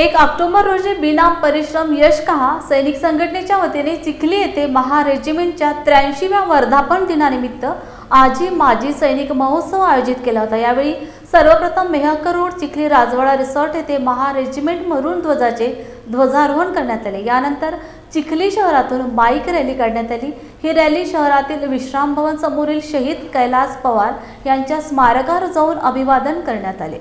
1 October रोजी बिनाम परिश्रम यश कहा सैनिक संघटनेच्या वतीने चिखली येथे महा रेजिमेंटच्या 83व्या वर्धापन दिनानिमित्त आजी माजी सैनिक महोत्सव आयोजित केला होता। यावेळी सर्वप्रथम मेहकर रोड चिखली राजवाडा रिसॉर्ट येथे महा रेजिमेंट मरून ध्वजाचे ध्वजारोहण करण्यात आले। यानंतर चिखली शहरातून बाईक रॅली काढण्यात आली। ही रॅली शहरातील विश्राम भवन समोरील शहीद कैलास पवार यांच्या स्मारकावर जाऊन अभिवादन करण्यात आले।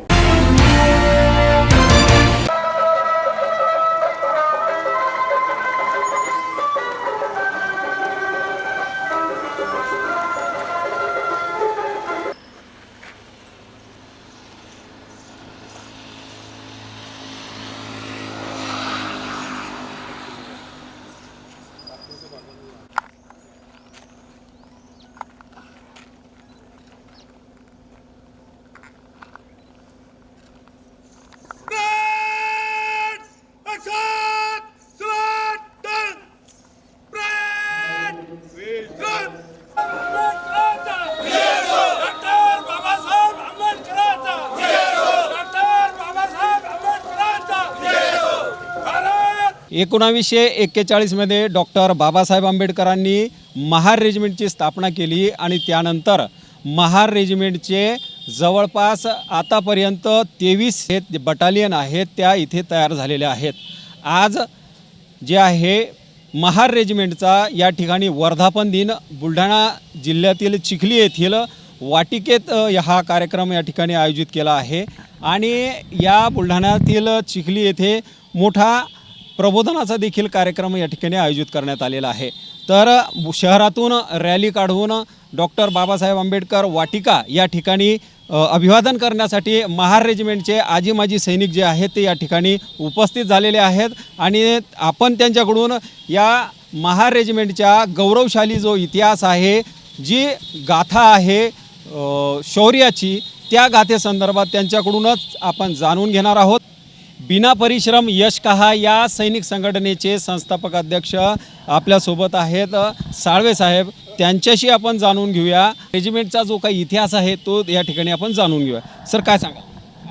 एकोणावीसशे 41 मध्ये डॉक्टर बाबासाहेब आंबेडकरांनी महार रेजिमेंटची स्थापना केली आणि त्यानंतर महार रेजिमेंटचे जवळपास आतापर्यंत 23 बटालियन आहेत त्या इथे तयार झालेल्या आहेत। आज जे आहे महार रेजिमेंटचा या ठिकाणी वर्धापन दिन बुलढाणा जिल्ह्यातील चिखली येथील वाटिकेत हा कार्यक्रम या ठिकाणी आयोजित केला आहे आणि या बुलढाण्यातील चिखली येथे मोठा प्रबोधनाचा देखील कार्यक्रम या ठिकाणी आयोजित करण्यात आलेला आहे। तर शहरातून रॅली काढून डॉक्टर बाबासाहेब आंबेडकर वाटिका या ठिकाणी अभिवादन करण्यासाठी महार रेजिमेंटचे आजी माजी सैनिक जे आहेत ते या ठिकाणी उपस्थित झालेले आहेत आणि आपण त्यांच्याकडून या महार रेजिमेंटच्या गौरवशाली जो इतिहास आहे, जी गाथा आहे शौर्याची, त्या गाथेसंदर्भात त्यांच्याकडूनच आपण जाणून घेणार आहोत। बिना परिश्रम यश कहा या सैनिक संघटनेचे संस्थापक अध्यक्ष आपल्यासोबत आहेत साळवे साहेब, त्यांच्याशी आपण जाणून घेऊया रेजिमेंटचा जो काही इतिहास आहे तो या ठिकाणी आपण जाणून घेऊया। सर काय सांगा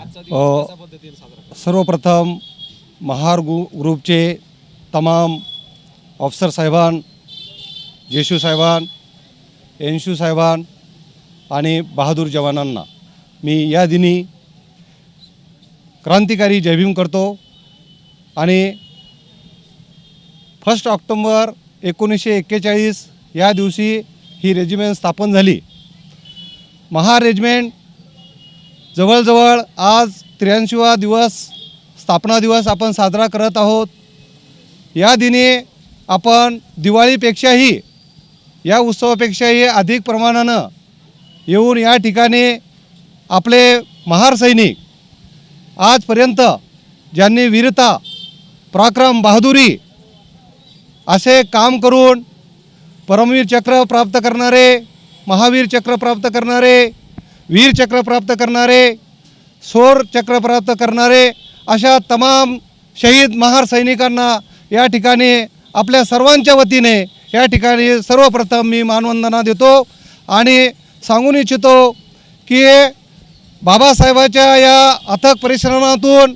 आजचा दिवस कशा पद्धतीने साजरा? सर्वप्रथम महार ग्रुपचे तमाम ऑफिसर साहेबान, जेशू साहेबान, एनशू साहेबान आणि बहादूर जवानांना मी या दिनी क्रांतिकारी जय भीम करतो आणि 1 ऑक्टोबर 1941 या दिवशी ही रेजिमेंट स्थापन झाली। महार रेजिमेंट जवळजवळ आज 83वा दिवस स्थापना दिवस आपण साजरा करत आहोत। या दिनी आपण दिवाळीपेक्षाही या उत्सवापेक्षाही अधिक प्रमाणानं येऊन या ठिकाणी आपले महार सैनिक आजपर्यंत ज्यांनी वीरता, पराक्रम, बहादुरी असे काम करून परमवीर चक्र प्राप्त करणारे, महावीर चक्र प्राप्त करणारे, वीर चक्र प्राप्त करणारे, शौर्य चक्र प्राप्त करणारे अशा तमाम शहीद महार सैनिकांना या ठिकाणी आपल्या सर्वांच्या वतीने या ठिकाणी सर्वप्रथम मी मानवंदना देतो आणि सांगून इच्छितो की बाबासाहेबांच्या या अथक परिश्रमातून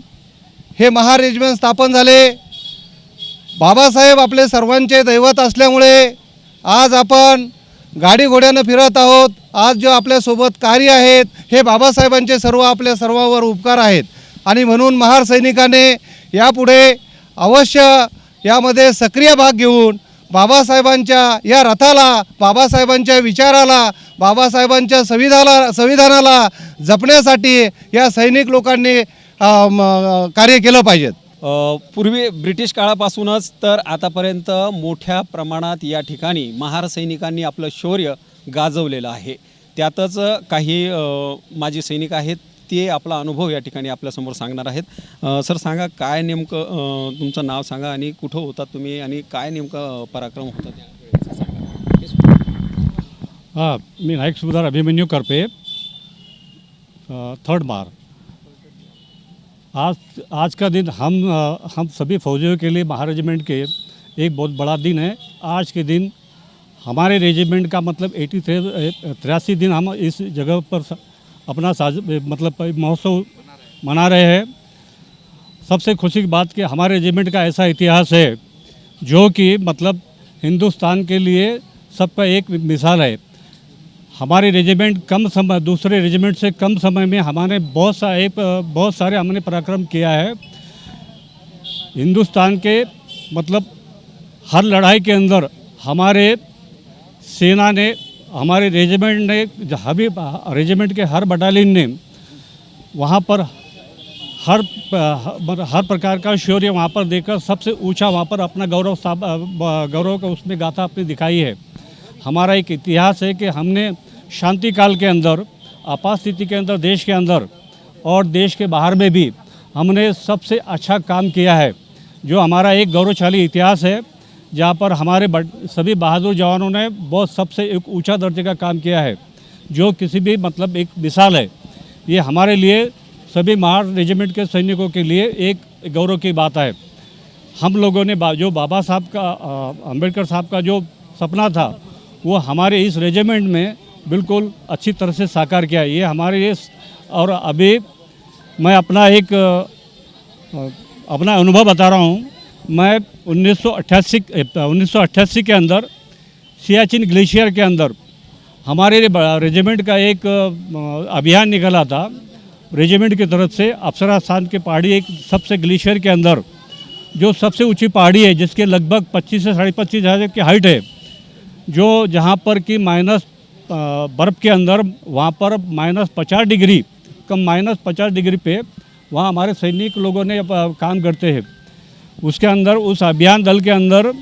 हे महार रेजिमेंट स्थापन झाले। बाबासाहेब आपले सर्वांचे दैवत असल्यामुळे आज आपण गाडी घोड्यानं फिरत आहोत। आज जो आपल्यासोबत कार्य आहेत हे बाबासाहेबांचे सर्व आपल्या सर्वांवर उपकार आहेत आणि म्हणून महार सैनिकाने यापुढे अवश्य यामध्ये सक्रिय भाग घेऊन बाबासाहेबांच्या या रथाला, बाबासाहेबांच्या विचाराला, बाबासाहेबांच्या संविधानाला जपण्यासाठी या सैनिक लोकांनी कार्य केलं पाहिजे। पूर्वी ब्रिटिश काळापासूनच तर आतापर्यंत मोठ्या प्रमाणात या ठिकाणी महार सैनिकांनी आपलं शौर्य गाजवलेलं आहे। त्यातच काही माजी सैनिक आहेत ते आपला अनुभव या ठिकाणी आपल्यासमोर सांगणार आहेत। सर सांगा काय नेमकं तुमचं नाव सांगा आणि कुठं होता तुम्ही आणि काय नेमकं पराक्रम होता त्यावेळेस सांगा। मी नायक सुभेदार अभिमन्यू करपे, 3rd मार। आज का दिन हम सभी फौजियों के लिए महार रेजिमेंट के एक बहुत बड़ा दिन है। आज के दिन हमारे रेजिमेंट का मतलब 83 दिन हम इस जगह पर अपना मतलब महोत्सव मना रहे हैं। सबसे खुशी की बात कि हमारे रेजिमेंट का ऐसा इतिहास है जो कि मतलब हिंदुस्तान के लिए सबका एक मिसाल है। हमारे रेजिमेंट कम समय दूसरे रेजिमेंट से कम समय में हमारे बहुत सारे हमने पराक्रम किया है। हिंदुस्तान के मतलब हर लड़ाई के अंदर हमारे सेना ने, हमारे रेजिमेंट ने, हर रेजिमेंट के हर बटालियन ने वहाँ पर हर प्रकार का शौर्य वहाँ पर देकर सबसे ऊंचा वहाँ पर अपना गौरव का उसमें गाथा अपनी दिखाई है। हमारा एक इतिहास है कि हमने शांति काल के अंदर, आपात स्थिति के अंदर, देश के अंदर और देश के बाहर में भी हमने सबसे अच्छा काम किया है। जो हमारा एक गौरवशाली इतिहास है जहाँ पर हमारे सभी बहादुर जवानों ने बहुत सबसे एक ऊंचा दर्जे का काम किया है, जो किसी भी मतलब एक मिसाल है। ये हमारे लिए सभी महार रेजिमेंट के सैनिकों के लिए एक गौरव की बात है। हम लोगों ने जो बाबा साहब का अम्बेडकर साहब का जो सपना था वो हमारे इस रेजिमेंट में बिल्कुल अच्छी तरह से साकार किया। ये हमारे लिए, और अभी मैं अपना अनुभव बता रहा हूँ। मैं 1988 के अंदर सियाचिन ग्लेशियर के अंदर हमारे रेजिमेंट का एक अभियान निकला था रेजिमेंट की तरफ से। अप्सरा स्थान के पहाड़ी एक सबसे ग्लेशियर के अंदर जो सबसे ऊंची पहाड़ी है, जिसके लगभग 25 से 25.5 हज़ार की हाइट है, जो जहाँ पर कि बर्फ़ के अंदर वहाँ पर -50 डिग्री -50 डिग्री पे वहाँ हमारे सैनिक लोगों ने काम करते हैं। उसके अंदर उस अभियान दल के अंदर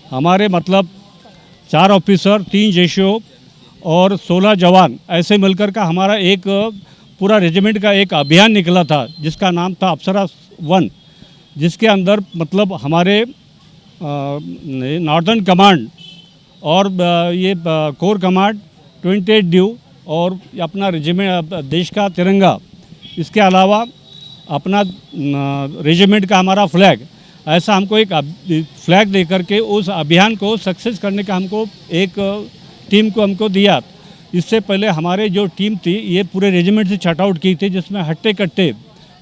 हमारे मतलब 4 ऑफिसर, 3 जेशो और 16 जवान ऐसे मिलकर का हमारा एक पूरा रेजिमेंट का एक अभियान निकला था जिसका नाम था अप्सरा 1, जिसके अंदर मतलब हमारे नॉर्दर्न कमांड और ये कोर कमांड 28 ड्यू और अपना रेजिमेंट देश का तिरंगा, इसके अलावा अपना रेजिमेंट का हमारा फ्लैग, ऐसा हमको एक फ्लैग दे करके उस अभियान को सक्सेस करने का हमको एक टीम को हमको दिया। इससे पहले हमारे जो टीम थी ये पूरे रेजिमेंट से छट आउट की थी, जिसमें हट्टे कट्टे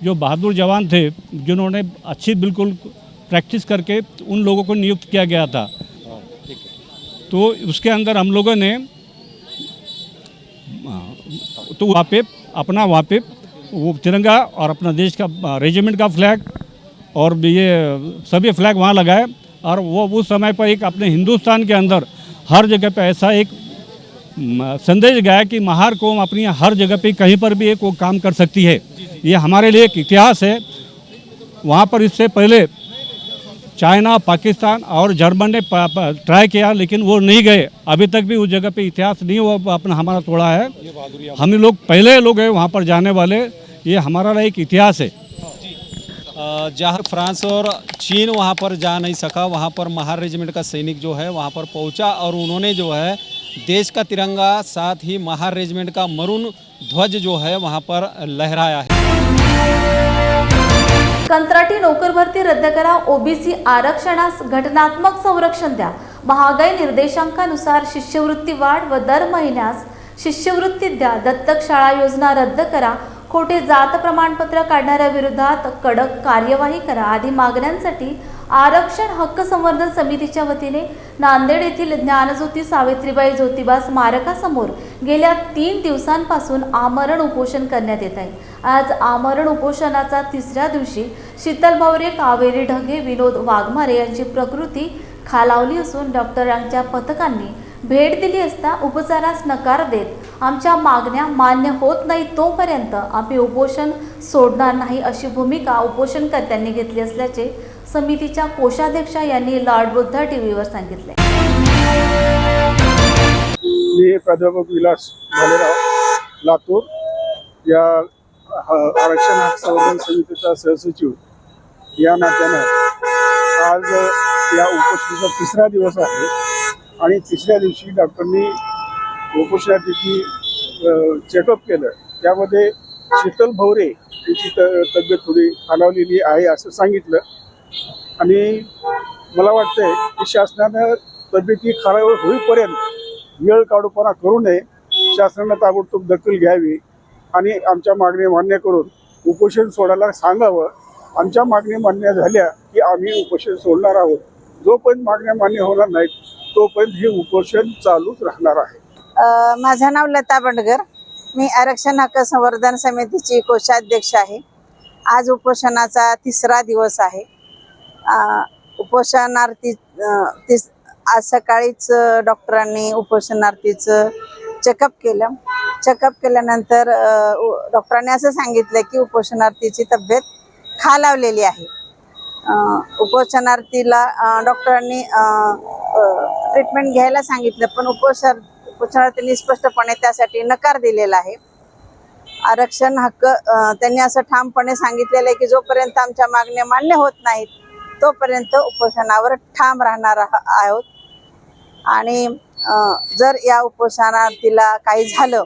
जो बहादुर जवान थे जिन्होंने अच्छी बिल्कुल प्रैक्टिस करके उन लोगों को नियुक्त किया गया था। तो उसके अंदर हम लोगों ने तो वहाँ पे वो तिरंगा और अपना देश का रेजिमेंट का फ्लैग और ये सभी फ्लैग वहाँ लगाए। और वो उस समय पर एक अपने हिंदुस्तान के अंदर हर जगह पे ऐसा एक संदेश गया कि महार कौम अपनी हर जगह पे कहीं पर भी एक वो काम कर सकती है। ये हमारे लिए एक इतिहास है। वहाँ पर इससे पहले चाइना, पाकिस्तान और जर्मन ने ट्राई किया लेकिन वो नहीं गए। अभी तक भी उस जगह पे इतिहास नहीं वो अपना हमारा तोड़ा है। हम लोग पहले लोग हैं वहाँ पर जाने वाले। ये हमारा एक इतिहास है। जहाँ फ्रांस और चीन वहाँ पर जा नहीं सका, वहाँ पर महार रेजिमेंट का सैनिक जो है वहाँ पर पहुँचा और उन्होंने जो है देश का तिरंगा साथ ही महार रेजिमेंट का मरून ध्वज जो है वहाँ पर लहराया है। कंत्राटी नोकर भरती रद्द करा, ओबीसी आरक्षणास घटनात्मक संरक्षण द्या, महागाई निर्देशांकानुसार शिष्यवृत्ती वाढ व दर महिन्यास शिष्यवृत्ती द्या, दत्तक शाळा योजना रद्द करा, खोटे जात प्रमाणपत्र काढणाऱ्या विरोधात कडक कार्यवाही करा आदी मागण्यांसाठी आरक्षण हक्क संवर्धन समितीच्या वतीने नांदेड येथील ज्ञानज्योती सावित्रीबाई ज्योतिबा स्मारकासमोर गेल्या 3 दिवसांपासून आमरण उपोषण करण्यात येत आहे। आज आमरण उपोषणाचा 3ऱ्या दिवशी शीतल भवरे, कावेरी ढगे, विनोद वाघमारे यांची प्रकृती खालावली असून डॉक्टरांच्या पथकांनी भेट दिली असता उपचारास नकार देत आमच्या मागण्या मान्य होत नाही तोपर्यंत आम्ही उपोषण सोडणार नाही अशी भूमिका उपोषणकर्त्यांनी घेतली असल्याचे समितीच्या कोषाध्यक्षा यांनी लॉर्ड बुद्धा टीव्हीवर सांगितले। मी प्राध्यापक विलास भालेराव, लातूर या आरक्षण हक्क संवर्धन समितीचा सहसचिव या नात्यानं आज या उपोषणाचा 3रा दिवस आहे आणि 3ऱ्या दिवशी डॉक्टरनी उपोषणाची चेकअप केलं। त्यामध्ये शीतल भवरे यांची तब्येत थोडी खालावलेली आहे असं सांगितलं आणि मला वाटतंय की शासनानं तब्येती खराब होईपर्यंत वेळ काढूपणा करू नये, शासनानं ताबडतोब दखल घ्यावी आणि आमच्या मागण्या मान्य करून उपोषण सोडायला सांगावं आमच्या मागण्या मान्य झाल्या की आम्ही उपोषण सोडणार आहोत. जोपर्यंत मागण्या मान्य होणार नाहीत तोपर्यंत हे उपोषण चालूच राहणार आहे. माझं नाव लता बंडगर. मी आरक्षण हक्क संवर्धन समितीची कोषाध्यक्ष आहे. आज उपोषणाचा 3रा दिवस आहे. उपोषणार्थी आज सकाळीच डॉक्टरांनी उपोषणार्थीचं चेकअप केलं. चेकअप केल्यानंतर डॉक्टरांनी असं सांगितलं की उपोषणार्थीची तब्येत खालावलेली आहे. उपोषणार्थीला डॉक्टरांनी ट्रीटमेंट घ्यायला सांगितलं, पण उपोषणार्थींनी स्पष्टपणे त्यासाठी नकार दिलेला आहे. आरक्षण हक्क त्यांनी असं ठामपणे सांगितलेलं आहे की जोपर्यंत आमच्या मागण्या मान्य होत नाहीत तोपर्यंत उपोषणावर ठाम राहणार आहोत. आणि जर या उपोषणार्थीला काही झालं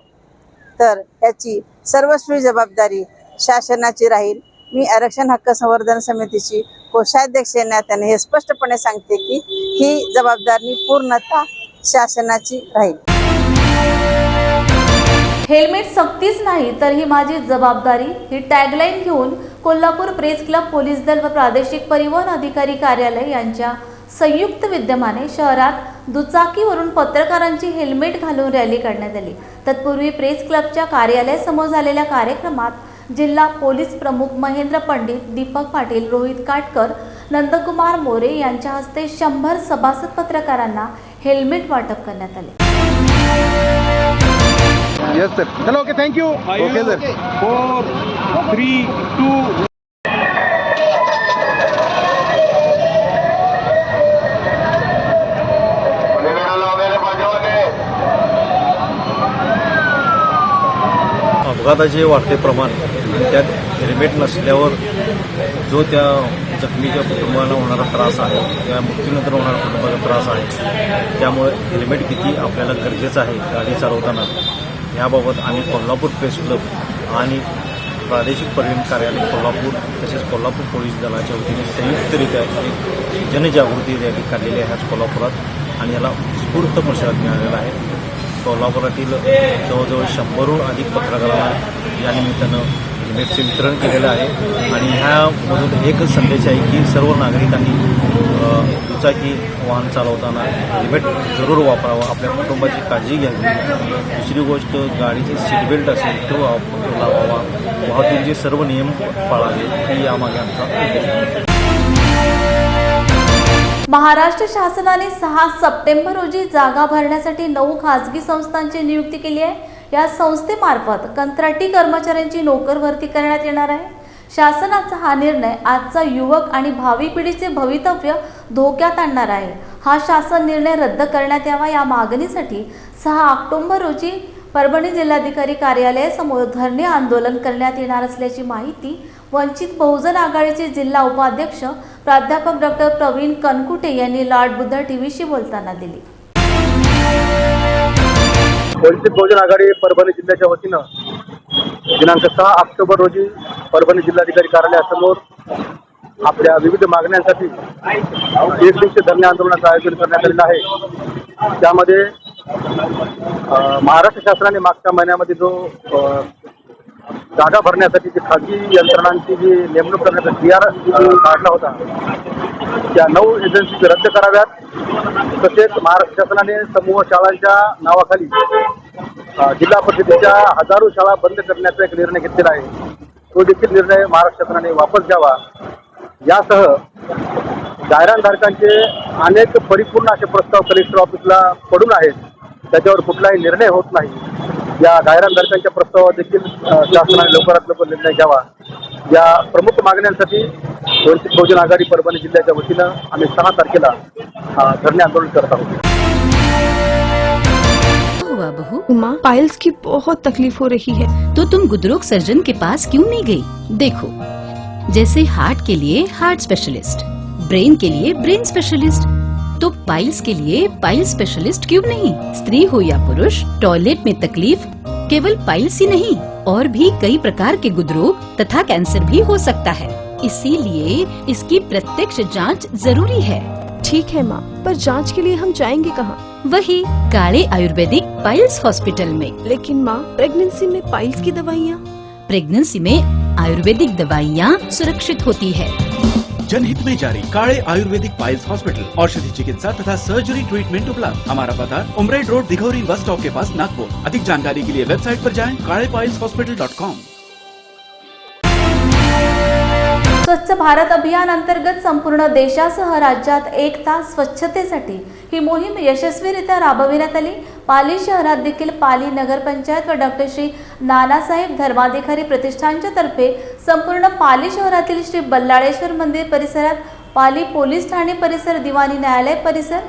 तर याची सर्वस्वी जबाबदारी शासनाची राहील. मी आरक्षण हक्क संवर्धन समितीची कोषाध्यक्ष या नात्याने हे स्पष्टपणे सांगते की ही जबाबदारी पूर्णतः शासनाची राहील. हेल्मेट सक्तीच नाही तर ही माझी जबाबदारी ही टॅगलाईन घेऊन कोल्हापूर प्रेस क्लब, पोलीस दल व प्रादेशिक परिवहन अधिकारी कार्यालय यांच्या संयुक्त विद्यमाने शहरात दुचाकीवरून पत्रकारांची हेल्मेट घालून रॅली काढण्यात आली. तत्पूर्वी प्रेस क्लबच्या कार्यालयासमोर झालेल्या कार्यक्रमात जिल्हा पोलीस प्रमुख महेंद्र पंडित, दीपक पाटील, रोहित काटकर, नंदकुमार मोरे यांच्या हस्ते 100 सभासद पत्रकारांना हेल्मेट वाटप करण्यात आले. Yes sir. चलो ओके, थँक्यू. Okay sir. 4, 3, 2. अपघाताचे वाढते प्रमाण आणि त्यात हेल्मेट नसल्यावर जो त्या जखमीच्या कुटुंबाला होणारा त्रास आहे, त्या मृत्यूनंतर होणारा कुटुंबाचा त्रास आहे, त्यामुळे हेल्मेट किती आपल्याला गरजेचं आहे गाडी चालवताना याबाबत आम्ही कोल्हापूर प्रेस क्लब आणि प्रादेशिक परिवहन कार्यालय कोल्हापूर तसेच कोल्हापूर पोलीस दलाच्या वतीने संयुक्तरित्या एक जनजागृती रॅली काढलेली आहे आज कोल्हापुरात आणि याला उत्स्फूर्त प्रतिसाद मिळालेला आहे. कोल्हापुरातील जवळजवळ 100हून अधिक पत्रकारांना या निमित्तानं हेल्मेटचे वितरण केलेलं आहे आणि ह्यामधून एकच संदेश आहे की सर्व नागरिकांनी दुचाकी वाहन चालवताना हेल्मेट जरूर वापरावं, आपल्या कुटुंबाची काळजी घ्यावी. दुसरी गोष्ट, गाडीची सीट बेल्ट असेल तो लावावा, वाहतुकीचे सर्व नियम पाळावे ही यामागे आमचा उद्देश आहे. महाराष्ट्र शासनाने 6 सप्टेंबर रोजी जागा भरण्यासाठी 9 खासगी संस्थांची नियुक्ती केली आहे. या संस्थेमार्फत कंत्राटी कर्मचाऱ्यांची नोकर भरती करण्यात येणार आहे. शासनाचा हा निर्णय आजचा युवक आणि भावी पिढीचे भवितव्य धोक्यात आणणार आहे. हा शासन निर्णय रद्द करण्यात यावा या मागणीसाठी 6 ऑक्टोबर रोजी परभणी जिल्हाधिकारी कार्यालयासमोर धरणे आंदोलन करण्यात येणार असल्याची माहिती वंचित बहुजन आघाडीचे जिल्हा उपाध्यक्ष प्राध्यापक डॉक्टर प्रवीण कनकुटे यांनी लॉर्ड बुद्धा टीव्हीशी बोलताना दिली. वंचित बहुजन आघाडी परभणी जिल्ह्याच्या वतीनं दिनांक 6 ऑक्टोबर रोजी परभणी जिल्हाधिकारी कार्यालयासमोर आपल्या विविध मागण्यांसाठी एक दिवसीय धरणे आंदोलनाचं आयोजन करण्यात आलेलं आहे. त्यामध्ये महाराष्ट्र शासनाने मागच्या महिन्यामध्ये जो जागा भरण्यासाठी जी खाजगी यंत्रणांची जी नेमणूक करण्याचा PR काढला होता, त्या 9 एजन्सी रद्द कराव्यात. तसेच महाराष्ट्र शासनाने समूह शाळांच्या नावाखाली जिल्हा परिषदेच्या हजारो शाळा बंद करण्याचा एक निर्णय घेतलेला आहे. तो देखील निर्णय महाराष्ट्र शासनाने वापस घ्यावा. यासह जाहिरातधारकांचे अनेक परिपूर्ण असे प्रस्ताव कलेक्टर ऑफिसला पडून आहेत, त्याच्यावर कुठलाही निर्णय होत नाही. या जाहिरातधारकांच्या प्रस्तावावर देखील शासनाने लवकरात लवकर निर्णय घ्यावा. या प्रमुख मागण्यांसाठी वंचित बहुजन आघाडी परभणी जिल्ह्याच्या वतीनं आम्ही 6 तारखेला धरणे आंदोलन करत आहोत. हुआ बहू? माँ, पाइल्स की बहुत तकलीफ हो रही है. तो तुम गुदरोग सर्जन के पास क्यों नहीं गई? देखो, जैसे हार्ट के लिए हार्ट स्पेशलिस्ट, ब्रेन के लिए ब्रेन स्पेशलिस्ट, तो पाइल्स के लिए पाइल्स स्पेशलिस्ट क्यों नहीं? स्त्री हो या पुरुष, टॉयलेट में तकलीफ केवल पाइल्स ही नहीं और भी कई प्रकार के गुदरोग तथा कैंसर भी हो सकता है. इसीलिए इसकी प्रत्यक्ष जांच जरूरी है. ठीक है माँ, पर जांच के लिए हम जाएंगे कहाँ? वही काले आयुर्वेदिक पाइल्स हॉस्पिटल में. लेकिन माँ, प्रेगनेंसी में पाइल्स की दवाइयाँ? प्रेगनेंसी में आयुर्वेदिक दवाइयाँ सुरक्षित होती है। जनहित में जारी। काळे आयुर्वेदिक पाइल्स हॉस्पिटल, औषधि चिकित्सा तथा सर्जरी ट्रीटमेंट उपलब्ध। हमारा पता उमरेड रोड, दिघौरी बस स्टॉप के पास, नागपुर। अधिक जानकारी के लिए वेबसाइट पर जाएं kaalepailshospital.com। स्वच्छ भारत अभियान अंतर्गत संपूर्ण देशासह राज्यात 1 तास स्वच्छतेसाठी ही मोहीम यशस्वीरित्या राबविण्यात आली। पाली शहरात देखील पाली नगरपंचायत व डॉक्टर श्री नानासाहेब धर्माधिकारी प्रतिष्ठानच्या तर्फे संपूर्ण पाली शहरातील श्री बल्लाळेश्वर मंदिर परिसरात, पाली पोलीस ठाणे परिसर, दिवाणी न्यायालय परिसर,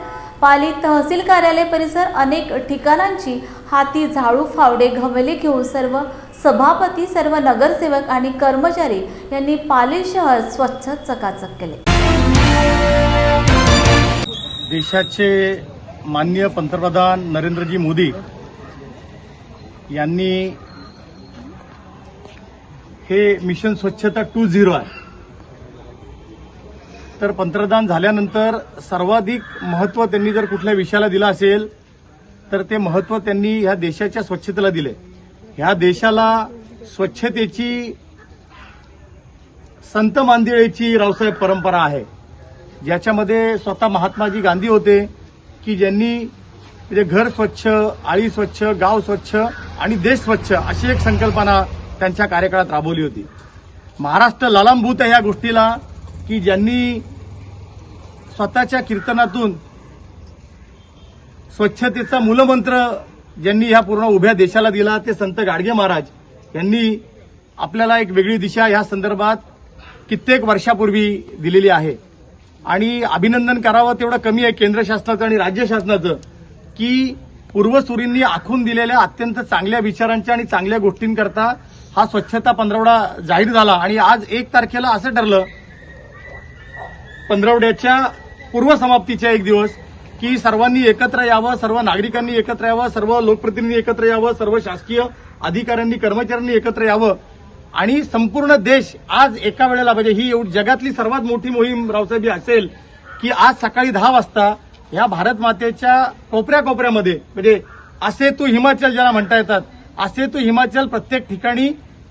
पाली तहसील कार्यालय परिसर अनेक ठिकाणांची हाती झाडू, फावडे, घमेले घेऊन सर्व सभापती, सर्व नगरसेवक आणि कर्मचारी यांनी पाली शहर स्वच्छ चकाचक केले। देशाचे माननीय पंतप्रधान नरेंद्रजी मोदी यांनी हे मिशन स्वच्छता 2.0 आहे। तर पंतप्रधान झाल्यानंतर सर्वाधिक महत्त्व त्यांनी जर कुठल्या विषयाला दिलं असेल तर ते महत्त्व त्यांनी ह्या देशाच्या स्वच्छतेला दिले। ह्या देशाला स्वच्छतेची संत मांदिळेची रावसाहेब परंपरा आहे, ज्याच्यामध्ये स्वतः महात्माजी गांधी होते की ज्यांनी म्हणजे घर स्वच्छ, आळी स्वच्छ, गाव स्वच्छ आणि देश स्वच्छ अशी एक संकल्पना त्यांच्या कार्यकाळात राबवली होती। महाराष्ट्र लालांभूत आहे या गोष्टीला की ज्यांनी स्वतःच्या कीर्तनातून स्वच्छतेचा मूलमंत्र ज्यांनी ह्या पूर्ण उभ्या देशाला दिला ते संत गाडगे महाराज यांनी आपल्याला एक वेगळी दिशा या संदर्भात कित्येक वर्षापूर्वी दिलेली आहे। आणि अभिनंदन करावं तेवढं कमी आहे केंद्र शासनाचं आणि राज्य शासनाचं की पूर्वसुरींनी आखून दिलेल्या अत्यंत चांगल्या विचारांच्या आणि चांगल्या गोष्टींकरता हा स्वच्छता पंधरवडा जाहीर झाला। आणि आज 1 तारखेला असं ठरलं, पंधरवड्याच्या पूर्वसमाप्तीच्या एक दिवस, की सर्वांनी एकत्र यावं, सर्व नागरिकांनी एकत्र यावं, सर्व लोकप्रतिनिधी एकत्र यावं, सर्व शासकीय अधिकाऱ्यांनी, कर्मचाऱ्यांनी एकत्र यावं आणि संपूर्ण देश आज एका वेळेला, म्हणजे ही जगातली सर्वात मोठी मोहीम रावसाहेब असेल की आज सकाळी 10 वाजता ह्या भारत मातेच्या कोपऱ्यामध्ये, म्हणजे असे तू हिमाचल ज्याला म्हणता येतात, असे तू हिमाचल प्रत्येक ठिकाणी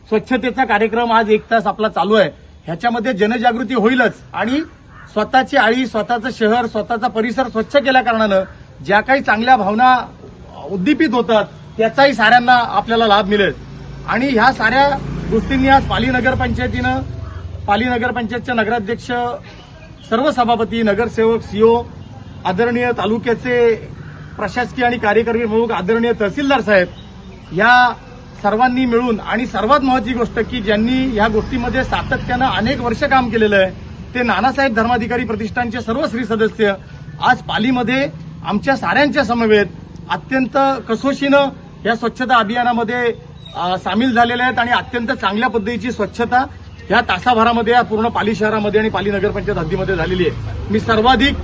स्वच्छतेचा कार्यक्रम आज 1 तास आपला चालू आहे। ह्याच्यामध्ये जनजागृती होईलच आणि स्वतःची आळी, स्वतःचं शहर, स्वतःचा परिसर स्वच्छ केल्या कारणानं ज्या काही चांगल्या भावना उद्दीपित होतात त्याचाही साऱ्यांना आपल्याला लाभ मिळेल। आणि ह्या साऱ्या गोष्टींनी आज पाली नगरपंचायतच्या नगराध्यक्ष, सर्व सभापती, नगरसेवक, सीओ, आदरणीय तालुक्याचे प्रशासकीय आणि कार्यकारी प्रमुख, आदरणीय तहसीलदार साहेब या सर्वांनी मिळून आणि सर्वात महत्त्वाची गोष्ट की ज्यांनी या गोष्टीमध्ये सातत्यानं अनेक वर्ष काम केलेलं आहे ते नानासाहेब धर्माधिकारी प्रतिष्ठानचे सर्व श्री सदस्य आज पालीमध्ये आमच्या साऱ्यांच्या समवेत अत्यंत कसोशीनं या स्वच्छता अभियानामध्ये सामील झालेले आहेत आणि अत्यंत चांगल्या पद्धतीची स्वच्छता या तासाभरामध्ये या पूर्ण पाली शहरामध्ये आणि पाली नगरपंचायत हद्दीमध्ये झालेली आहे। मी सर्वाधिक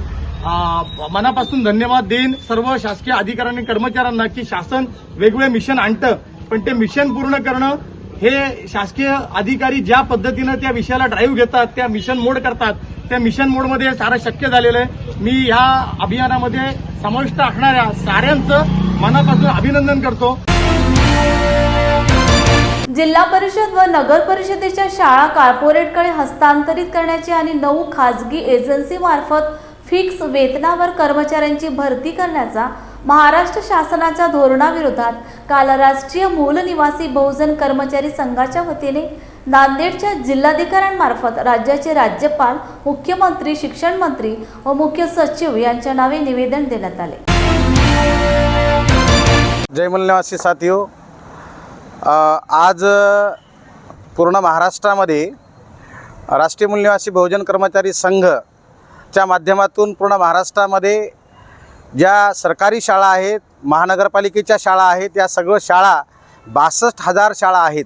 मनापासून धन्यवाद देईन सर्व शासकीय अधिकाऱ्यांनी, कर्मचाऱ्यांना की शासन वेगवेगळे मिशन आणतं पण ते मिशन पूर्ण करणं हे शासकीय अधिकारी ज्या पद्धतीनं त्या विषयाला ड्राईव्ह घेतात, त्या मिशन मोड करतात, त्या मिशन मोडमध्ये सारं शक्य झालेलं आहे। मी या अभियानामध्ये समाविष्ट असणाऱ्या साऱ्यांचं मनापासून अभिनंदन करतो। जिल्हा परिषद व नगर परिषदेच्या शाळा कॉर्पोरेटकडे हस्तांतरित करण्याची आणि 9 खाजगी एजन्सी मार्फत फिक्स वेतनावर कर्मचाऱ्यांची भरती करण्याचा महाराष्ट्र शासनाच्या धोरणाविरोधात काल राष्ट्रीय मूल निवासी बहुजन कर्मचारी संघाच्या वतीने नांदेडच्या जिल्हाधिकाऱ्यांमार्फत राज्याचे राज्यपाल, मुख्यमंत्री, शिक्षण मंत्री व मुख्य सचिव यांच्या नावे निवेदन देण्यात आले। जय मूल निवासी साथियों, आज पूर्ण महाराष्ट्रामध्ये राष्ट्रीय मूल निवासी बहुजन कर्मचारी संघच्या माध्यमातून पूर्ण महाराष्ट्रामध्ये ज्या सरकारी शाळा आहेत, महानगरपालिकेच्या शाळा आहेत, या सगळ्या शाळा 62,000 शाळा आहेत।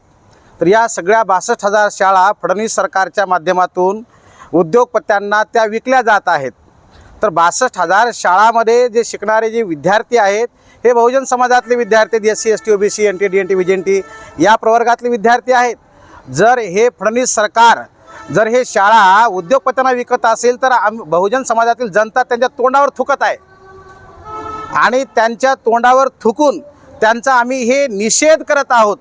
तर या सगळ्या 62,000 शाळा फडणवीस सरकारच्या माध्यमातून उद्योगपत्यांना त्या विकल्या जात आहेत। तर 62,000 शाळामध्ये जे शिकणारे जे विद्यार्थी आहेत हे बहुजन समाजातले विद्यार्थी, SC ST OBC NT DNT VJNT या प्रवर्गातले विद्यार्थी आहेत। जर हे फडणवीस सरकार जर हे शाळा उद्योगपत्यांना विकत असेल तर बहुजन समाजातील जनता त्यांच्या तोंडावर थुकत आहे आणि त्यांच्या तोंडावर थुकून त्यांचा आम्ही हे निषेध करत आहोत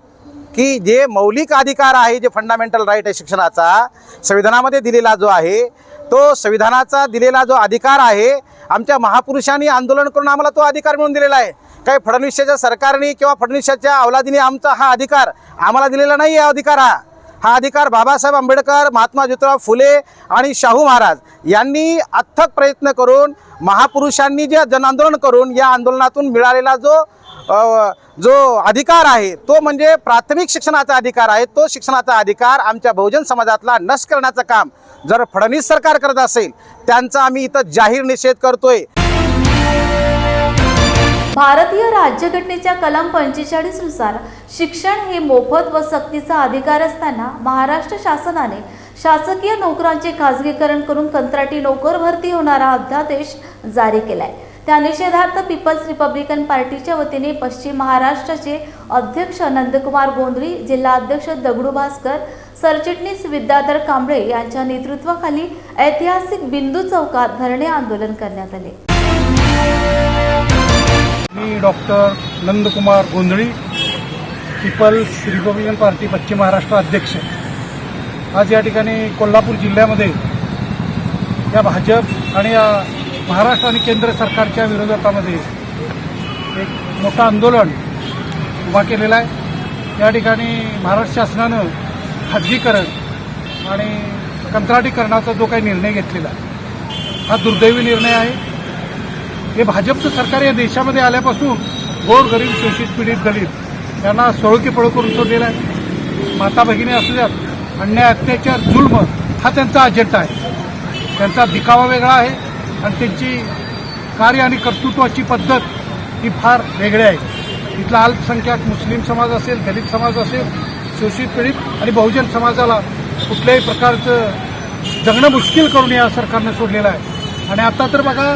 की जे मौलिक अधिकार आहे, जे फंडामेंटल राईट आहे शिक्षणाचा, संविधानामध्ये दिलेला जो आहे, तो संविधानाचा दिलेला जो अधिकार आहे, आमच्या महापुरुषांनी आंदोलन करून आम्हाला तो अधिकार मिळवून दिलेला आहे. काही फडणवीसच्या सरकारने किंवा फडणवीसच्या अवलादीने आमचा हा अधिकार आम्हाला दिलेला नाही आहे. हा अधिकार बाबासाहेब आंबेडकर, महात्मा ज्योतिराव फुले आणि शाहू महाराज यांनी अथक प्रयत्न करून, महापुरुषांनी जे जनआंदोलन करून या आंदोलनातून मिळालेला जो अधिकार आहे, तो म्हणजे प्राथमिक शिक्षणाचा अधिकार आहे. तो शिक्षणाचा अधिकार आमच्या बहुजन समाजातला नष्ट करण्याचं काम जर फडणवीस सरकार करत असेल, त्यांचा आम्ही इथं जाहीर निषेध करतोय. भारतीय राज्यघटनेच्या कलम 45 नुसार शिक्षण हे मोफत व सक्तीचा अधिकार असताना महाराष्ट्र शासनाने शासकीय नोकरांचे खासगीकरण करून कंत्राटी नोकर भरती होणारा अध्यादेश जारी केलाय. त्या निषेधार्थ पीपल्स रिपब्लिकन पार्टीच्या वतीने पश्चिम महाराष्ट्राचे अध्यक्ष नंदकुमार गोंधळी, जिल्हा अध्यक्ष दगडू भास्कर, सरचिटणीस विद्याधर कांबळे यांच्या नेतृत्वाखाली ऐतिहासिक बिंदू चौकात धरणे आंदोलन करण्यात आले. मी डॉक्टर नंदकुमार गोंधळी, पीपल्स रिपब्लिकन पार्टी पश्चिम महाराष्ट्र अध्यक्ष. आज या ठिकाणी कोल्हापूर जिल्ह्यामध्ये या भाजप आणि या महाराष्ट्र आणि केंद्र सरकारच्या विरोधामध्ये एक मोठं आंदोलन उभा केलेलं आहे. या ठिकाणी महाराष्ट्र शासनानं खाजगीकरण आणि कंत्राटीकरणाचा जो काही निर्णय घेतलेला आहे, हा दुर्दैवी निर्णय आहे. हे भाजपचं सरकार या देशामध्ये आल्यापासून गोरगरीब, शोषित, पीडित, दलित यांना सोळकी पळ करून सोडलेला आहे. माता भगिनी असू द्यात, अन्याय, अत्याचार, जुल्म हा त्यांचा अजेंडा आहे. त्यांचा दिखावा वेगळा आहे आणि त्यांची कार्य आणि कर्तृत्वाची पद्धत ही फार वेगळी आहे. इथला अल्पसंख्याक मुस्लिम समाज असेल, दलित समाज असेल, शोषित, पीडित आणि बहुजन समाजाला कुठल्याही प्रकारचं जगणं मुश्किल करून या सरकारनं सोडलेलं आहे. आणि आता तर बघा,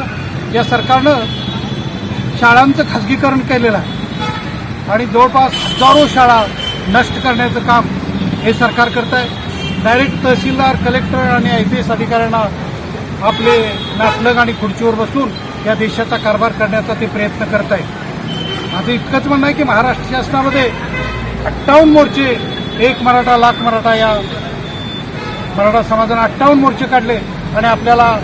या सरकारनं शाळांचं खाजगीकरण केलेलं आहे आणि जवळपास हजारो शाळा नष्ट करण्याचं काम हे सरकार करत आहे. डायरेक्ट तहसीलदार, कलेक्टर आणि IPS अधिकाऱ्यांना आपले नाटलग आणि खुर्चीवर बसून या देशाचा कारभार करण्याचा ते प्रयत्न करत आहेत. माझं इतकंच म्हणणं आहे की महाराष्ट्र शासनामध्ये 58 मोर्चे, एक मराठा लाख मराठा, या मराठा समाजानं 58 मोर्चे काढले आणि आपल्याला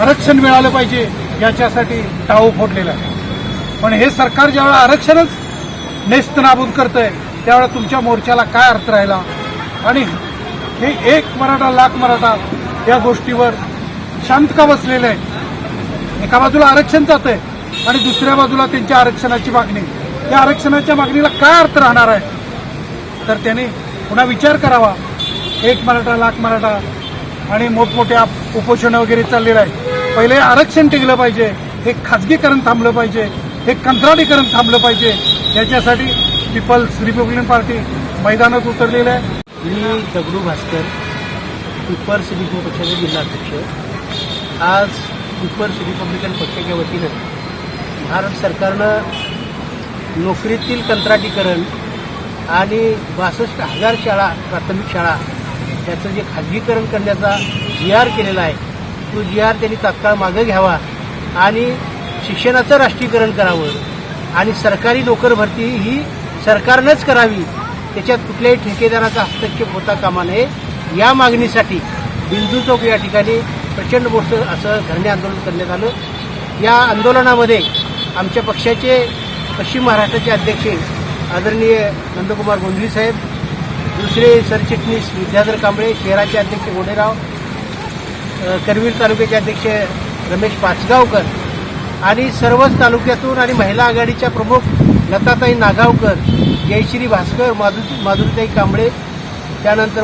आरक्षण मिळालं पाहिजे याच्यासाठी टाळू फोडलेला आहे. पण हे सरकार ज्यावेळेला आरक्षणच नेस्तनाबूद करतंय, त्यावेळेला तुमच्या मोर्चाला काय अर्थ राहिला? आणि हे एक मराठा लाख मराठा या गोष्टीवर शांत का बसलेले आहे? एका बाजूला आरक्षण जातंय आणि दुसऱ्या बाजूला त्यांच्या आरक्षणाची मागणी. त्या आरक्षणाच्या मागणीला काय अर्थ राहणार आहे? तर त्यांनी पुन्हा विचार करावा. एक मराठा लाख मराठा आणि मोठमोठ्या उपोषणं वगैरे चाललेलं आहे. पहिले आरक्षण टिकलं पाहिजे, हे खाजगीकरण थांबलं पाहिजे, हे कंत्राटीकरण थांबलं पाहिजे. याच्यासाठी पीपल्स रिपब्लिकन पार्टी मैदानात उतरलेलं आहे. मी दगडू भास्कर, पीपल्स रिपब्लिकन पक्षाचे जिल्हाध्यक्ष. आज पीपल्स रिपब्लिकन पक्षाच्या वतीनं महाराष्ट्र सरकारनं नोकरीतील कंत्राटीकरण आणि 62,000 शाळा, प्राथमिक शाळा, त्याचं जे खाजगीकरण करण्याचा GR केलेला आहे, तो GR त्यांनी तात्काळ मागे घ्यावा आणि शिक्षणाचं राष्ट्रीयकरण करावं आणि सरकारी नोकर भरती ही सरकारनंच करावी. त्याच्यात कुठल्याही ठेकेदाराचा हस्तक्षेप होता कामा नये. या मागणीसाठी बिंदू चौक या ठिकाणी प्रचंड मोठं असं धरणे आंदोलन करण्यात आलं. या आंदोलनामध्ये आमच्या पक्षाचे पश्चिम महाराष्ट्राचे अध्यक्ष आदरणीय नंदकुमार गोंधळी साहेब, दुसरे सरचिटणीस विद्याधर कांबळे, शहराचे अध्यक्ष गोडेराव, करवीर तालुक्याचे अध्यक्ष रमेश पाचगावकर आणि सर्वच तालुक्यातून आणि महिला आघाडीच्या प्रमुख लताताई नागावकर, जयश्री भास्कर, माधुरीताई कांबळे, त्यानंतर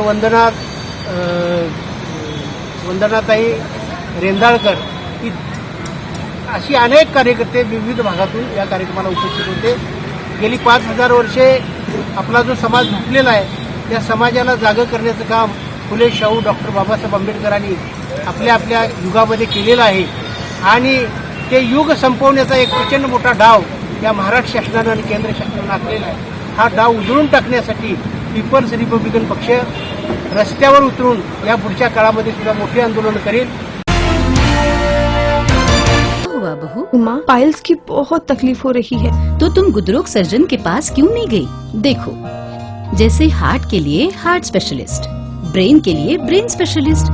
वंदनाताई रेंदाळकर, अशी अनेक कार्यकर्ते विविध भागातून या कार्यक्रमाला उपस्थित होते. गेली 5,000 वर्षे आपला जो समाज झुकलेला आहे, त्या समाजाला जागं करण्याचं काम फुले, शाहू, डॉक्टर बाबासाहेब आंबेडकरांनी आपल्या आपल्या युगामध्ये केलेलं आहे आणि ते युग संपवण्याचा एक प्रचंड मोठा डाव या महाराष्ट्र शासनानं आणि केंद्र शासनानं आखलेला आहे. हा डाव उधळून टाकण्यासाठी पीपल्स रिपब्लिकन पक्ष रस्त्यावर उतरून या पुढच्या काळामध्ये सुद्धा मोठे आंदोलन करेल. हुआ बहू? माँ, पाइल्स की बहुत तकलीफ हो रही है. तो तुम गुदरोग सर्जन के पास क्यों नहीं गई? देखो, जैसे हार्ट के लिए हार्ट स्पेशलिस्ट, ब्रेन के लिए ब्रेन स्पेशलिस्ट,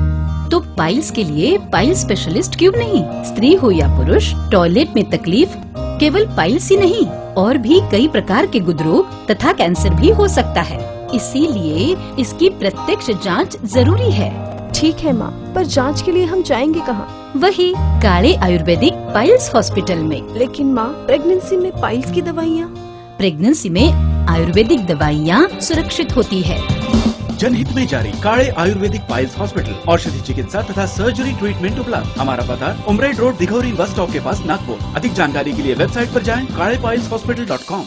तो पाइल्स के लिए पाइल्स स्पेशलिस्ट क्यों नहीं? स्त्री हो या पुरुष, टॉयलेट में तकलीफ केवल पाइल्स ही नहीं, और भी कई प्रकार के गुदरोग तथा कैंसर भी हो सकता है। इसीलिए इसकी प्रत्यक्ष जांच जरूरी है। ठीक है माँ, पर जांच के लिए हम जाएंगे कहाँ? वही काले आयुर्वेदिक पाइल्स हॉस्पिटल में। लेकिन माँ, प्रेगनेंसी में पाइल्स की दवाइयाँ? प्रेगनेंसी में आयुर्वेदिक दवाइयाँ सुरक्षित होती है। जनहित में जारी काले आयुर्वेदिक पाइल्स हॉस्पिटल, औषधि चिकित्सा तथा सर्जरी ट्रीटमेंट उपलब्ध। हमारा पता उमरेड रोड, दिघौरी बस स्टॉप के पास, नागपुर। अधिक जानकारी के लिए वेबसाइट पर जाएं kalepailshospital.com।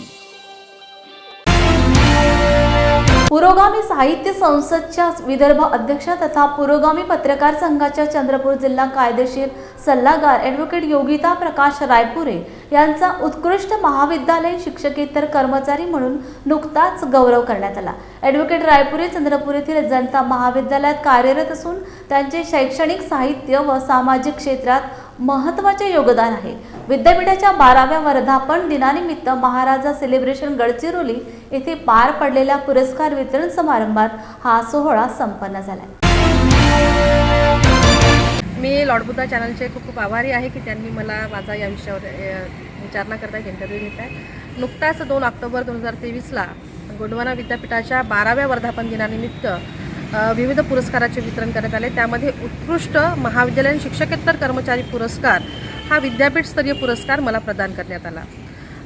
पुरोगामी साहित्य संसदच्या विदर्भ अध्यक्ष तथा पुरोगामी पत्रकार संघाच्या चंद्रपूर जिल्हा कायदेशीर सल्लागार ॲडव्होकेट योगिता प्रकाश रायपुरे यांचा उत्कृष्ट महाविद्यालयीन शिक्षकेतर कर्मचारी म्हणून नुकताच गौरव करण्यात आला। ॲडव्होकेट रायपुरे चंद्रपूर येथील जनता महाविद्यालयात कार्यरत असून त्यांचे शैक्षणिक साहित्य व सामाजिक क्षेत्रात महत्त्वाचे योगदान आहे। विद्यापीठाच्या 12व्या वर्धापन दिनानिमित्त महाराजा सेलिब्रेशन गडचिरोली येथे पार पडलेल्या पुरस्कार वितरण समारंभात हा सोहळा संपन्न झाला। मी लॉर्ड बुद्धा चॅनलचे खूप आभारी आहे की त्यांनी मला माझा या विषयावर विचारणा करता इंटरव्ह्यू घेत आहे। नुकताच 2 ऑक्टोबर 2023ला गोंडवाना विद्यापीठाच्या 12व्या वर्धापन दिनानिमित्त विविध पुरस्काराचे वितरण करण्यात आले। त्यामध्ये उत्कृष्ट महाविद्यालयीन शिक्षकेतर कर्मचारी पुरस्कार हा विद्यापीठ स्तरीय पुरस्कार मला प्रदान करण्यात आला।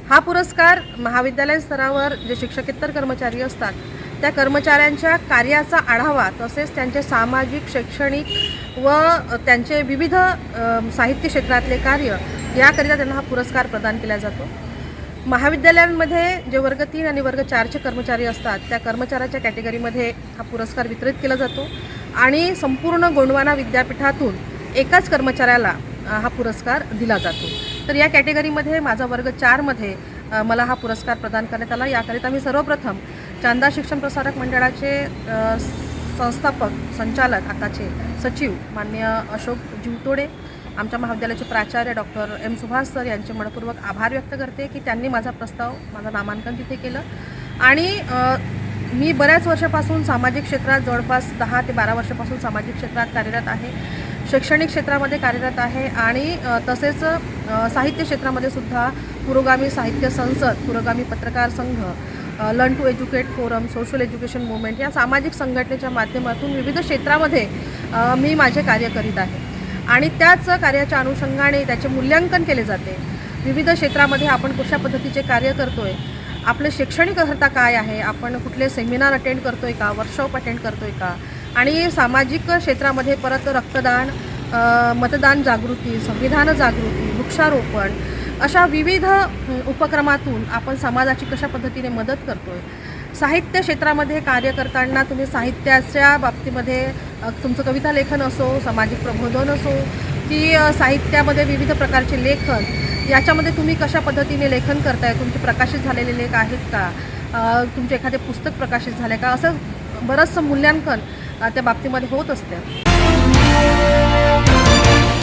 हा पुरस्कार महाविद्यालयीन स्तरावर जे शिक्षकेतर कर्मचारी असतात त्या कर्मचाऱ्यांच्या कार्याचा आढावा तसेच त्यांचे सामाजिक, शैक्षणिक व त्यांचे विविध साहित्य क्षेत्रातले कार्य याकरिता त्यांना हा पुरस्कार प्रदान केला जातो। महाविद्यालयांमध्ये जे वर्ग 3 आणि वर्ग 4चे कर्मचारी असतात त्या कर्मचाऱ्याच्या कॅटेगरीमध्ये हा पुरस्कार वितरित केला जातो आणि संपूर्ण गोंडवाना विद्यापीठातून एकाच कर्मचाऱ्याला हा पुरस्कार दिला जातो। तर या कॅटेगरीमध्ये माझा वर्ग 4मध्ये मला हा पुरस्कार प्रदान करण्यात आला। याकरिता मी सर्वप्रथम चांदा शिक्षण प्रसारक मंडळाचे संस्थापक, संचालक, आताचे सचिव माननीय अशोक जीवतोडे, आमच्या महाविद्यालयाचे प्राचार्य डॉक्टर एम सुभाष सर यांचे मनपूर्वक आभार व्यक्त करते की त्यांनी माझा प्रस्ताव, माझं नामांकन तिथे केलं। आणि मी बऱ्याच वर्षापासून सामाजिक क्षेत्रात जवळपास 10 ते 12 वर्षापासून सामाजिक क्षेत्रात कार्यरत आहे, शैक्षणिक क्षेत्रामध्ये कार्यरत आहे आणि तसेच साहित्य क्षेत्रामध्ये सुद्धा पुरोगामी साहित्य संसद, पुरोगामी पत्रकार संघ, learn to educate forum, social education movement या सामाजिक संघटनेच्या माध्यमातून विविध क्षेत्रामध्ये मी माझे कार्य करीत आहे आणि त्याच कार्याच्या अनुषंगाने त्याचे मूल्यांकन केले जाते। विविध क्षेत्रामध्ये आपण कशा पद्धतीचे कार्य करतोय, आपले शैक्षणिक अर्हता काय आहे, आपण कुठले सेमिनार अटेंड करतोय का, वर्कशॉप अटेंड करतोय का, आणि सामाजिक क्षेत्रामध्ये परत रक्तदान, मतदान जागृती, संविधान जागृती, वृक्षारोपण अशा विविध उपक्रमातून आपण समाजाची कशा पद्धतीने मदत करतोय। साहित्य क्षेत्रामध्ये कार्य करताना तुम्ही साहित्याच्या बाबतीमध्ये तुमचं कविता लेखन असो, सामाजिक प्रबोधन असो की साहित्यामध्ये विविध प्रकारचे लेखन, याच्यामध्ये तुम्ही कशा पद्धतीने लेखन करताय, तुमचे प्रकाशित झालेले लेख आहेत का, तुमचे एखादे पुस्तक प्रकाशित झाले का, असं बरंचसं मूल्यांकन त्या बाबतीमध्ये होत असते।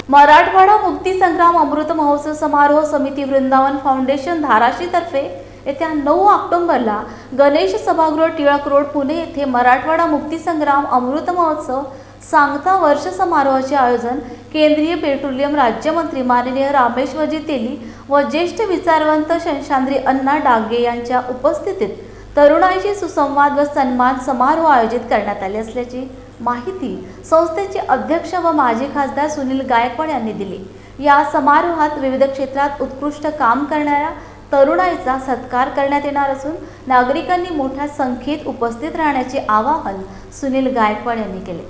मराठवाडा मुक्ती संग्राम अमृत महोत्सव समारोह समिती वृंदावन फाउंडेशन धाराशीतर्फे येत्या 9 ऑक्टोबरला गणेश सभागृह, टिळक रोड, पुणे येथे मराठवाडा मुक्ती संग्राम अमृत महोत्सव सांगता वर्ष समारोहाचे आयोजन केंद्रीय पेट्रोलियम राज्यमंत्री माननीय रामेश्वरजी तेली व ज्येष्ठ विचारवंत शशांद्री अण्णा डागे यांच्या उपस्थितीत तरुणाईशी सुसंवाद व सन्मान समारोह आयोजित करण्यात आले असल्याची माहिती संस्थेचे अध्यक्ष व माजी खासदार सुनील गायकवाड यांनी दिली। या समारोहात विविध क्षेत्रात उत्कृष्ट काम करणाऱ्या तरुणाईचा सत्कार करण्यात येणार असून नागरिकांनी मोठ्या संख्येत उपस्थित राहण्याचे आवाहन सुनील गायकवाड यांनी केले।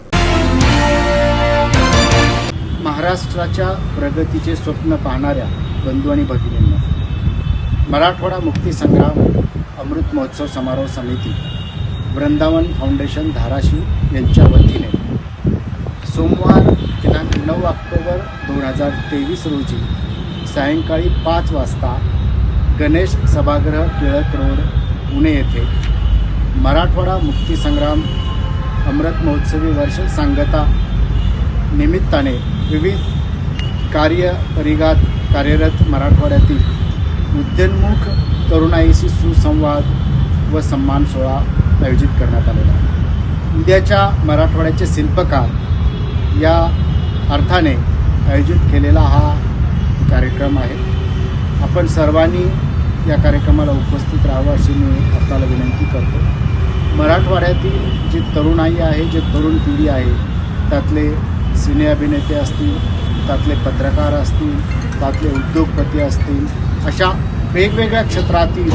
महाराष्ट्राच्या प्रगतीचे स्वप्न पाहणाऱ्या बंधू आणि भगिनींना मराठवाडा मुक्ती संग्राम अमृत महोत्सव समारोह समिती वृंदावन फाउंडेशन धाराशिव यांच्या वतीने सोमवार दिनांक 9 ऑक्टोबर 2023 रोजी सायंकाळी 5 वाजता गणेश सभागृह, टिळक रोड, पुणे येथे मराठवाडा मुक्ती संग्राम अमृत महोत्सवी वर्ष सांगता निमित्ताने विविध परिघात कार्यरत मराठवाड्यातील उद्योन्मुख तरुणाईशी सुसंवाद व सन्मान सोहळा आयोजित करण्यात आलेला आहे. उद्याच्या मराठवाड्याचे शिल्पकार या अर्थाने आयोजित केलेला हा कार्यक्रम आहे. आपण सर्वांनी या कार्यक्रमाला उपस्थित राहावं अशी मी आपल्याला विनंती करतो. मराठवाड्यातील जी तरुणाई आहे, जे तरुण पिढी आहे, त्यातले सिने अभिनेते असतील, त्यातले पत्रकार असतील, त्यातले उद्योगपती असतील, अशा वेगवेगळ्या क्षेत्रातील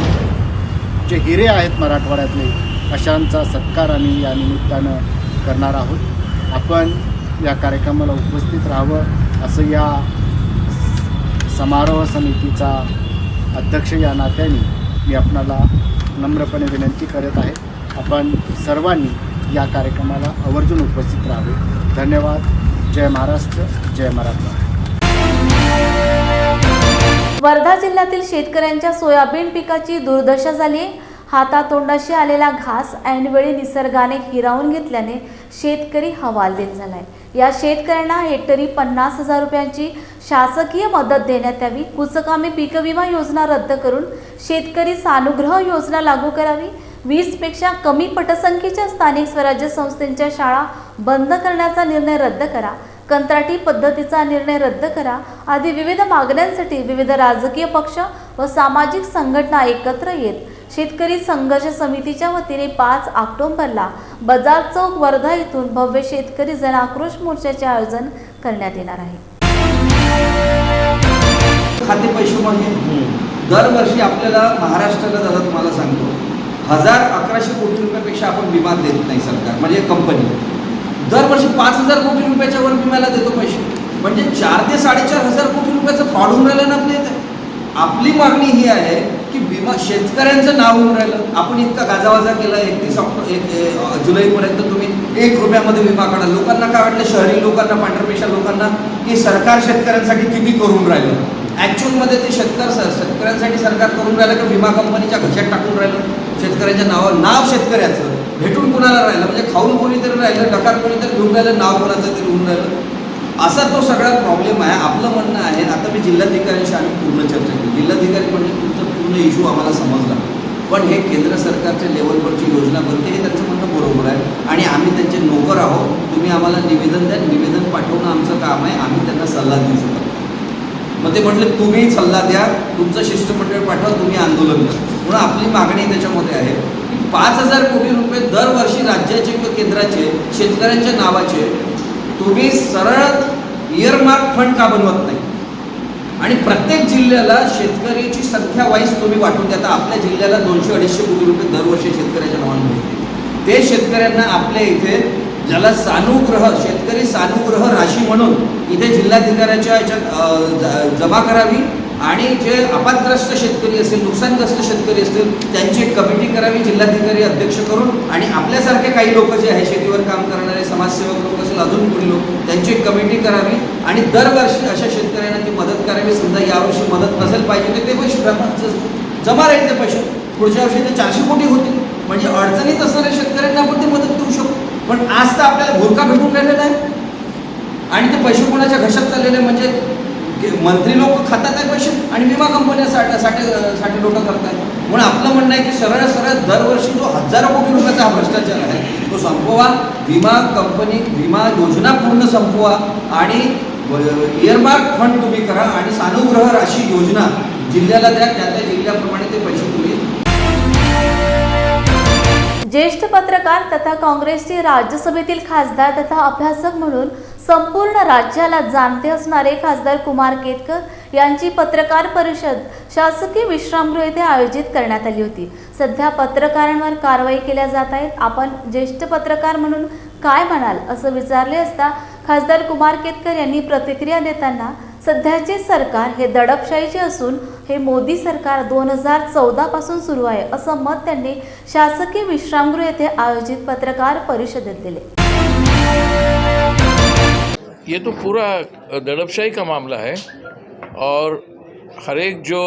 जे हिरे आहेत मराठवाड्यातले, अशांचा सत्कार आम्ही या निमित्तानं करणार आहोत. आपण या कार्यक्रमाला उपस्थित राहावं असं या समारोह समितीचा अध्यक्ष या नात्याने मी आपणाला नम्रपणे विनंती करत आहे. आपण सर्वांनी या कार्यक्रमाला आवर्जून उपस्थित राहावे. धन्यवाद. जय महाराष्ट्र, जय मराठवाडा. वर्धा जिल्ह्यातील शेतकऱ्यांच्या सोयाबीन पिकाची दुर्दशा झाली. हातातोंडाशी आलेला घास ऐनवेळी निसर्गाने हिरावून घेतल्याने शेतकरी हवालदिल झालाय. या शेतकऱ्यांना हेक्टरी 50,000 रुपयांची शासकीय मदत देण्यात यावी. कुचकामी पीक विमा योजना रद्द करून शेतकरी सानुग्रह योजना लागू करावी. 20पेक्षा कमी पटसंख्येच्या स्थानिक स्वराज्य संस्थांच्या शाळा बंद करण्याचा निर्णय रद्द करा. कंत्राटी पद्धतीचा निर्णय रद्द करा आदी विविध मागण्यांसाठी विविध राजकीय पक्ष व सामाजिक संघटना एकत्र येत शेतकरी संघर्ष समितीच्या वतीने 5 ऑक्टोबरला बाजार चौक वर्धा येथून भव्य शेतकरी जनाक्रोश मोर्चाचे आयोजन करण्यात येणार आहे. खाते पैशामध्ये दरवर्षी आपल्याला महाराष्ट्राला दादा तुम्हाला सांगतो 1100 कोटी रुपयापेक्षा आपण विमा देत नाही सरकार म्हणजे कंपनी. दरवर्षी 5,000 कोटी रुपयाच्या वर विम्याला देतो पैसे. म्हणजे 4 ते 4,500 कोटी रुपयाचं फ्रॉड होऊन राहिलं ना आपल्या इथे. आपली मागणी ही आहे की विमा शेतकऱ्यांचं नाव होऊन राहिलं. आपण इतका गाजावाजा केला 31 जुलैपर्यंत तुम्ही 1 रुपयामध्ये विमा काढा. लोकांना काय वाटलं, शहरी लोकांना, पांढरपेशा लोकांना, की सरकार शेतकऱ्यांसाठी किती करून राहिलं. ॲक्च्युअलमध्ये ते शेतकऱ्यांसाठी सरकार करून राहिलं का विमा कंपनीच्या घशात टाकून राहिलं. शेतकऱ्यांच्या नाव शेतकऱ्याचं भेटून कोणाला राहिलं, म्हणजे खाऊन कोणीतरी राहिलं, डकार कोणीतरी घेऊन राहिलं, नाव कोणाचं तरी होऊन राहिलं. असा तो सगळा प्रॉब्लेम आहे. आपलं म्हणणं आहे, आता मी जिल्हाधिकाऱ्यांशी आम्ही पूर्ण चर्चा केली. जिल्हाधिकारी म्हणजे तुमचं पूर्ण इश्यू आम्हाला समजला, पण हे केंद्र सरकारच्या लेवलवरची योजना बनते हे त्यांचं म्हणणं बरोबर आहे आणि आम्ही त्यांचे नोकर आहोत. तुम्ही आम्हाला निवेदन द्या, निवेदन पाठवणं आमचं काम आहे, आम्ही त्यांना सल्ला देऊ शकतो. मग ते म्हटले तुम्ही सल्ला द्या, तुमचं शिष्टमंडळ पाठवा, तुम्ही आंदोलन करा. म्हणून आपली मागणी त्याच्यामध्ये आहे की 5,000 कोटी रुपये दरवर्षी राज्याचे किंवा केंद्राचे शेतकऱ्यांच्या नावाचे तुम्ही सरळ इयरमार्क फंड का बनवत नाही आणि प्रत्येक जिल्ह्याला शेतकऱ्याची संख्या वाईज तुम्ही वाटून द्या. आपल्या जिल्ह्याला 200-250 कोटी रुपये दरवर्षी शेतकऱ्याच्या नावाने मिळते. ते शेतकऱ्यांना आपल्या इथे ज्याला सानुग्रह शेतकरी सानुग्रह राशी म्हणून इथे जिल्हाधिकाऱ्याच्या याच्यात जमा करावी आणि जे आपातग्रस्त शेतकरी असतील, नुकसानग्रस्त शेतकरी असतील त्यांची एक कमिटी करावी जिल्हाधिकारी अध्यक्ष करून आणि आपल्यासारखे काही लोक जे आहे शेतीवर काम करणारे समाजसेवक लोक असेल, अजून कोणी लोक, त्यांची एक कमिटी करावी आणि दरवर्षी अशा शेतकऱ्यांना ती मदत करावी. समजा यावर्षी मदत नसेल पाहिजे तर ते पैसे जमा राहील, ते पैसे पुढच्या वर्षी ते 400 कोटी होतील. म्हणजे अडचणीत असणाऱ्या शेतकऱ्यांना आपण ती मदत देऊ शकतो. पण आज तर आपल्याला भुरका भेटून राहिलेला आहे आणि ते पैसे कोणाच्या घशात चाललेले म्हणजे मंत्री लोक खातात आहे पैसे आणि विमा कंपन्या साठी लोक करतात. म्हणून आपलं म्हणणं आहे की सरळ दरवर्षी जो 1000 कोटी रुपयाचा हा भ्रष्टाचार आहे तो संपवा. विमा कंपनी विमा योजना पूर्ण संपवा आणि इयरमार्क फंड तुम्ही करा आणि सानुग्रह राशी योजना जिल्ह्याला द्या. त्या जिल्ह्याप्रमाणे ते पैसे तुम्ही. ज्येष्ठ पत्रकार तथा काँग्रेसचे राज्यसभेतील खासदार तथा अभ्यासक म्हणून संपूर्ण राज्याला जाणते असणारे खासदार कुमार केतकर यांची पत्रकार परिषद शासकीय विश्रामगृह येथे आयोजित करण्यात आली होती. सध्या पत्रकारांवर कारवाई केल्या जात आहेत. आपण ज्येष्ठ पत्रकार म्हणून काय म्हणाल असं विचारले असता खासदार कुमार केतकर यांनी प्रतिक्रिया देताना सध्याचे सरकार हे दडपशाहीचे असून हे मोदी सरकार 2014 पासून सुरू आहे असं मत त्यांनी शासकीय विश्रामगृह येथे आयोजित पत्रकार परिषदेत दिले. ये तो पूरा दड़बशाही का मामला है और हर एक जो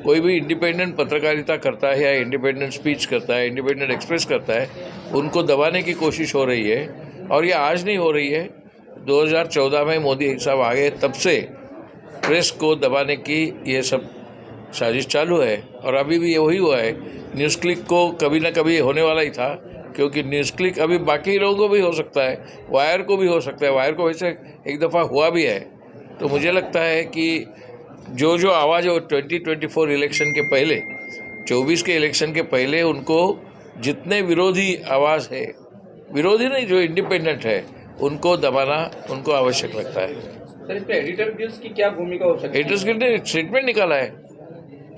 कोई भी इंडिपेंडेंट पत्रकारिता करता है या इंडिपेंडेंट स्पीच करता है, इंडिपेंडेंट एक्सप्रेस करता है, उनको दबाने की कोशिश हो रही है. और ये आज नहीं हो रही है. 2014 में मोदी साहब आ गए तब से प्रेस को दबाने की ये सब साजिश चालू है और अभी भी ये वही हुआ है न्यूज़ क्लिक को कभी ना कभी होने वाला ही था, क्योंकि न्यूज़ क्लिक अभी बाकी लोगों को भी हो सकता है, वायर को भी हो सकता है, वायर को वैसे एक दफ़ा हुआ भी है। तो मुझे लगता है कि जो आवाज़ है वो 2024 इलेक्शन के पहले, 24 के इलेक्शन के पहले उनको जितने विरोधी आवाज़ है, विरोधी नहीं जो इंडिपेंडेंट है, उनको दबाना उनको आवश्यक लगता है। सर, इस पे एडिटर गिल्ड्स की क्या भूमिका हो सकती है? एडिटर्स गिल्ड ने स्टेटमेंट निकाला है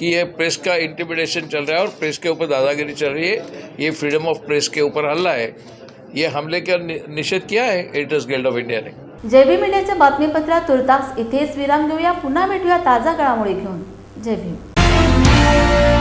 कि ये प्रेस का इंटिमिडेशन चल रहा है और प्रेस के ऊपर दादागिरी चल रही है, ये फ्रीडम ऑफ प्रेस के ऊपर हल्ला है, ये हमले का निषेध किया है एडिटर्स गिल्ड ऑफ इंडिया ने। जय भीम इंडियाच्या बातमीपत्रात तुर्तास इथेच विराम घेऊया. पुन्हा भेटूया ताजा घडामोडी घेऊन. जय भीम.